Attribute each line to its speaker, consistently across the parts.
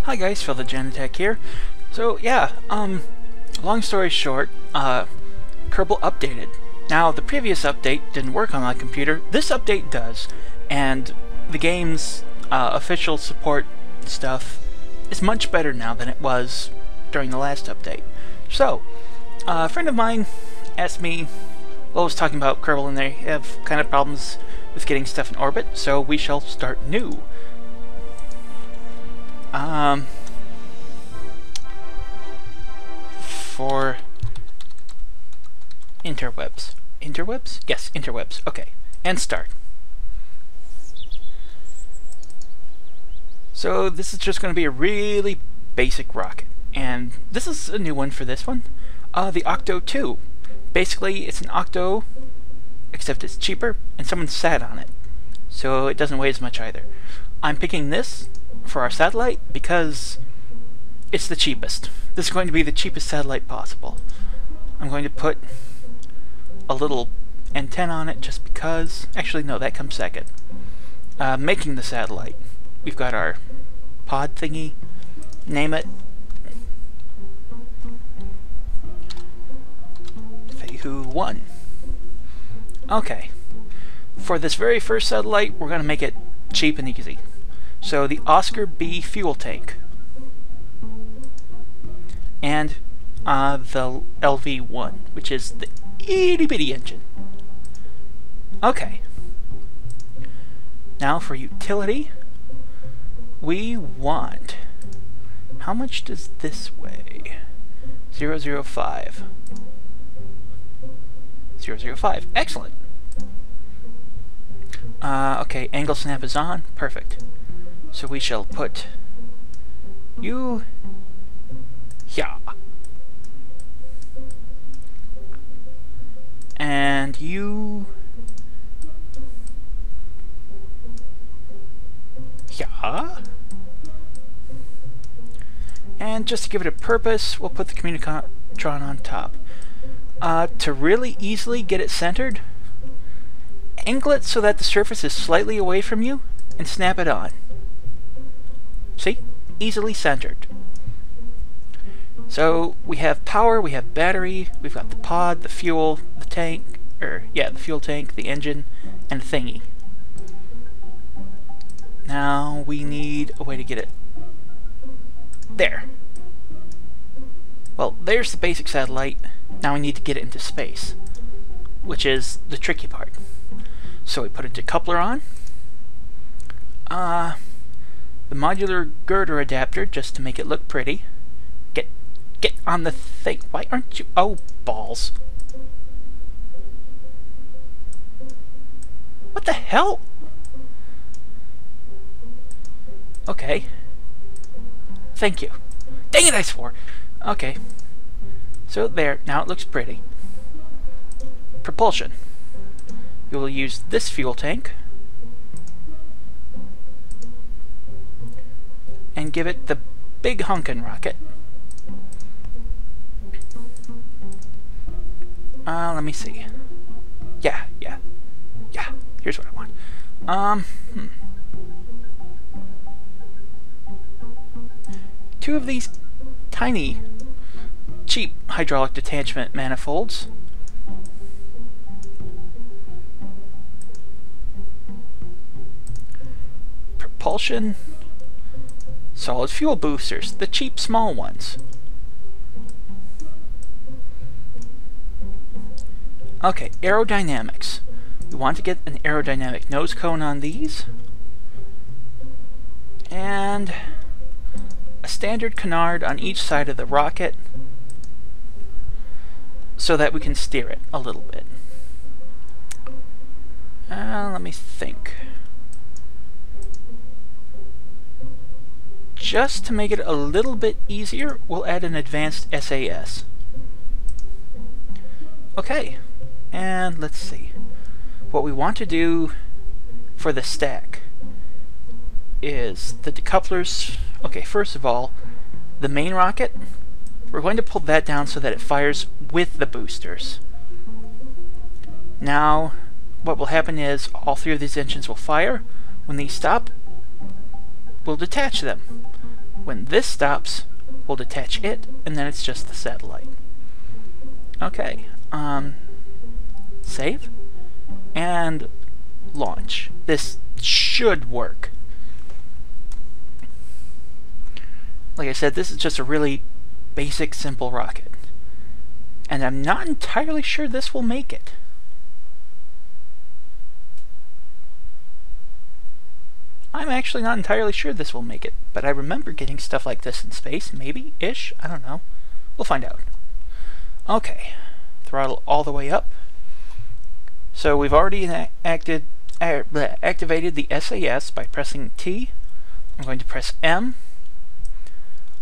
Speaker 1: Hi guys, Phil the Janitech here. So yeah, long story short, Kerbal updated. Now the previous update didn't work on my computer. This update does, and the game's official support stuff is much better now than it was during the last update. So, a friend of mine asked me, well, I was talking about Kerbal and they have kind of problems with getting stuff in orbit, so we shall start new. For interwebs. Interwebs? Yes, interwebs. Okay. And start. So this is just going to be a really basic rocket. And this is a new one for this one. The Octo 2. Basically, it's an Octo, except it's cheaper, and someone sat on it. So it doesn't weigh as much either. I'm picking this for our satellite because it's the cheapest. This is going to be the cheapest satellite possible. I'm going to put a little antenna on it just because. Actually, no, that comes second. Making the satellite. We've got our pod thingy. Name it Fehu 1. Okay. For this very first satellite, we're going to make it cheap and easy. So the Oscar B fuel tank. And the LV-1, which is the itty-bitty engine. Okay. Now for utility, we want... How much does this weigh? 005. 005. Excellent. Okay, angle snap is on. Perfect. So we shall put you here. And you here. And just to give it a purpose, we'll put the Communicatron on top. To really easily get it centered, angle it so that the surface is slightly away from you and snap it on. See? Easily centered. So we have power, we have battery, we've got the pod, the fuel, the tank, the fuel tank, the engine, and the thingy. Now we need a way to get it there. Well, there's the basic satellite. Now we need to get it into space, which is the tricky part. So we put a decoupler on. The modular girder adapter, just to make it look pretty. Get on the thing. Why aren't you... Oh, balls. What the hell? Okay. Thank you. Dang it, I swore. Okay. So there, now it looks pretty. Propulsion. We will use this fuel tank and give it the big hunkin' rocket. Let me see. Yeah. Here's what I want. Two of these tiny, cheap hydraulic detachment manifolds. Propulsion. Solid fuel boosters, the cheap small ones. Okay, aerodynamics. We want to get an aerodynamic nose cone on these. And a standard canard on each side of the rocket so that we can steer it a little bit. Let me think. Just to make it a little bit easier, we'll add an advanced SAS. Okay, and let's see. What we want to do for the stack is the decouplers. Okay, first of all, the main rocket, we're going to pull that down so that it fires with the boosters. Now, what will happen is all three of these engines will fire. When these stop, we'll detach them. When this stops, we'll detach it, and then it's just the satellite. Okay, save, and launch. This should work. Like I said, this is just a really basic, simple rocket. And I'm not entirely sure this will make it. I'm actually not entirely sure this will make it, but I remember getting stuff like this in space, maybe-ish, I don't know. We'll find out. Okay, throttle all the way up. So we've already activated the SAS by pressing T. I'm going to press M.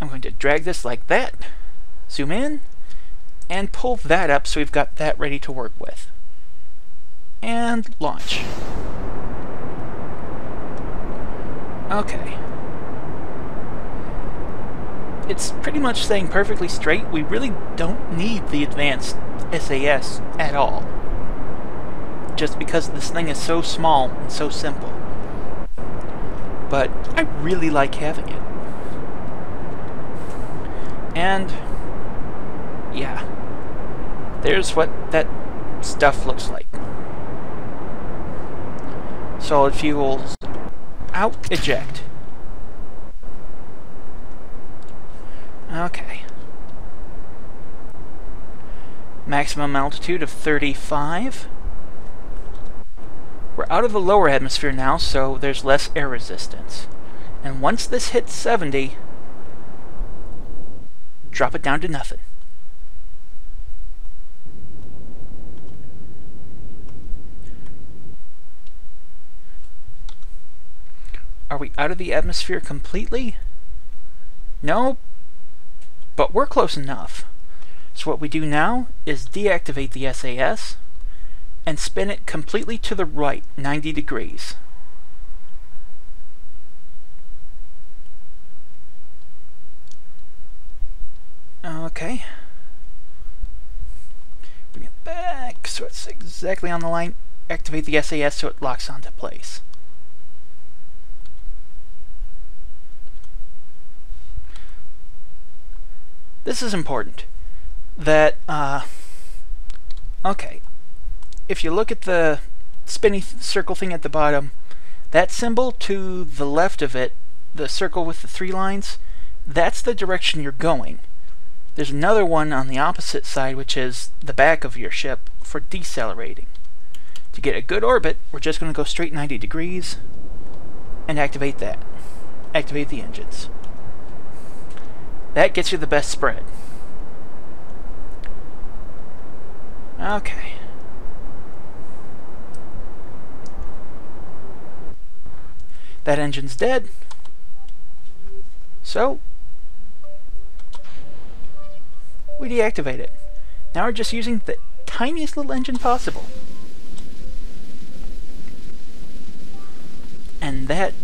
Speaker 1: I'm going to drag this like that, zoom in, and pull that up so we've got that ready to work with. And launch. Okay. It's pretty much staying perfectly straight. We really don't need the advanced SAS at all. Just because this thing is so small and so simple. But I really like having it. And yeah, there's what that stuff looks like. Solid fuels out, eject. Okay. Maximum altitude of 35. We're out of the lower atmosphere now, so there's less air resistance. And once this hits 70, drop it down to nothing. Are we out of the atmosphere completely? No, but we're close enough. So what we do now is deactivate the SAS and spin it completely to the right, 90 degrees. Okay. Bring it back so it's exactly on the line. Activate the SAS so it locks onto place. This is important. That, okay. If you look at the spinny circle thing at the bottom, that symbol to the left of it, the circle with the 3 lines, that's the direction you're going. There's another one on the opposite side, which is the back of your ship, for decelerating. To get a good orbit, we're just going to go straight 90 degrees and activate that. Activate the engines. That gets you the best spread. Okay. That engine's dead. So, we deactivate it. Now we're just using the tiniest little engine possible. And that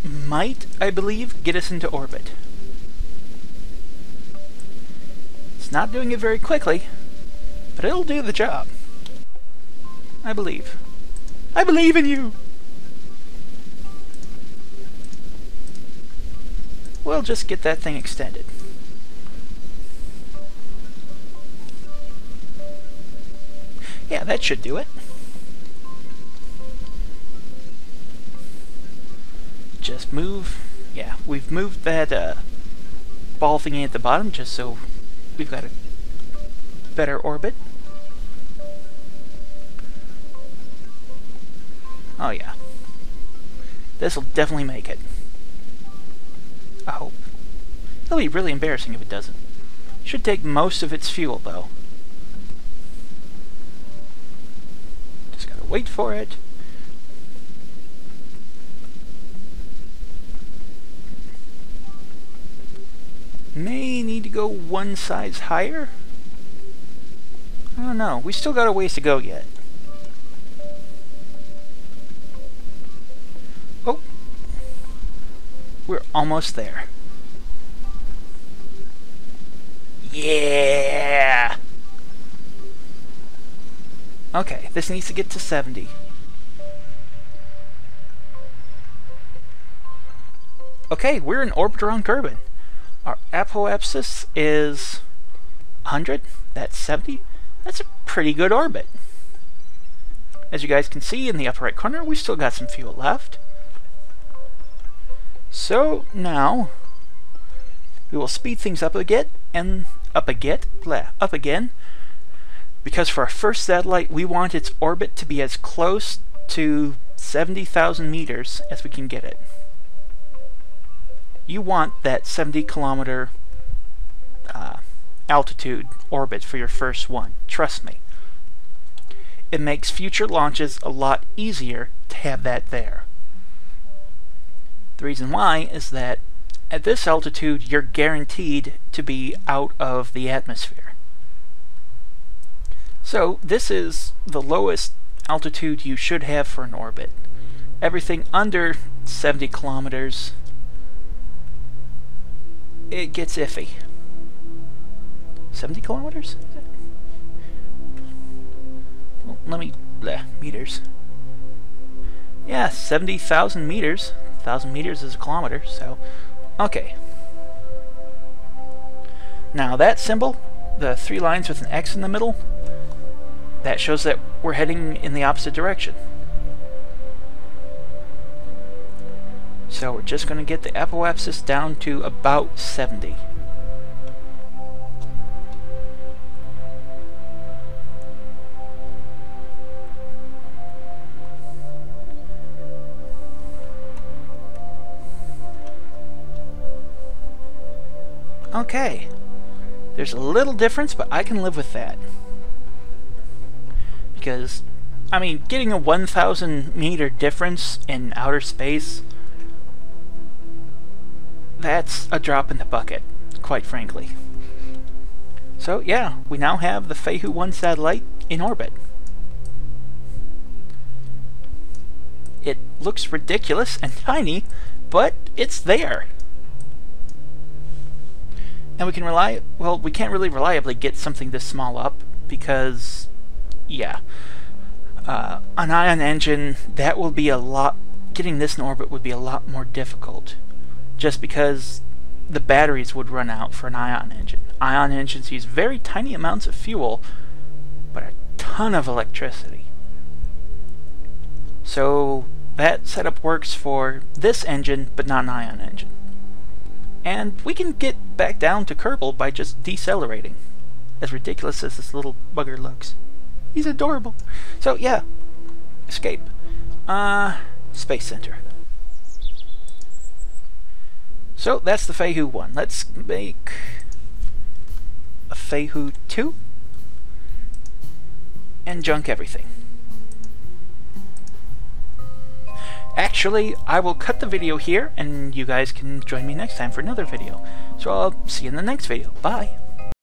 Speaker 1: might, I believe, get us into orbit. It's not doing it very quickly, but it'll do the job. I believe. I believe in you! We'll just get that thing extended. Yeah, that should do it. Just move. Yeah, we've moved that ball thingy at the bottom just so we've got a better orbit. Oh yeah. This'll definitely make it. I hope. It'll be really embarrassing if it doesn't. Should take most of its fuel though. Just gotta wait for it. May need to go one size higher? I don't know. We still got a ways to go yet. Oh. We're almost there. Yeah! Okay, this needs to get to 70. okay, we're in orbit around Kerbin. Our apoapsis is 100. That's 70. That's a pretty good orbit. As you guys can see in the upper right corner, we still got some fuel left. So now we will speed things up again, because for our first satellite we want its orbit to be as close to 70,000 meters as we can get it. You want that 70 kilometer altitude orbit for your first one, trust me. It makes future launches a lot easier to have that there. The reason why is that at this altitude you're guaranteed to be out of the atmosphere. So this is the lowest altitude you should have for an orbit. Everything under 70 kilometers, it gets iffy. 70 kilometers? Well, let me... meters. Yeah, 70,000 meters. 1,000 meters is a kilometer, so... Okay. Now that symbol, the 3 lines with an X in the middle, that shows that we're heading in the opposite direction. So we're just going to get the apoapsis down to about 70. Okay, there's a little difference, but I can live with that. Because, I mean, getting a 1,000 meter difference in outer space, that's a drop in the bucket, quite frankly. So yeah, we now have the Fehu 1 satellite in orbit. It looks ridiculous and tiny, but it's there. And we can we can't really reliably get something this small up because, yeah, an ion engine, that will be a lot, getting this in orbit would be a lot more difficult, just because the batteries would run out for an ion engine. Ion engines use very tiny amounts of fuel, but a ton of electricity. So that setup works for this engine, but not an ion engine. And we can get back down to Kerbal by just decelerating. As ridiculous as this little bugger looks. He's adorable. So yeah, escape. Space Center. So that's the Fehu 1. Let's make a Fehu 2 and junk everything. Actually, I will cut the video here, and you guys can join me next time for another video. So I'll see you in the next video. Bye!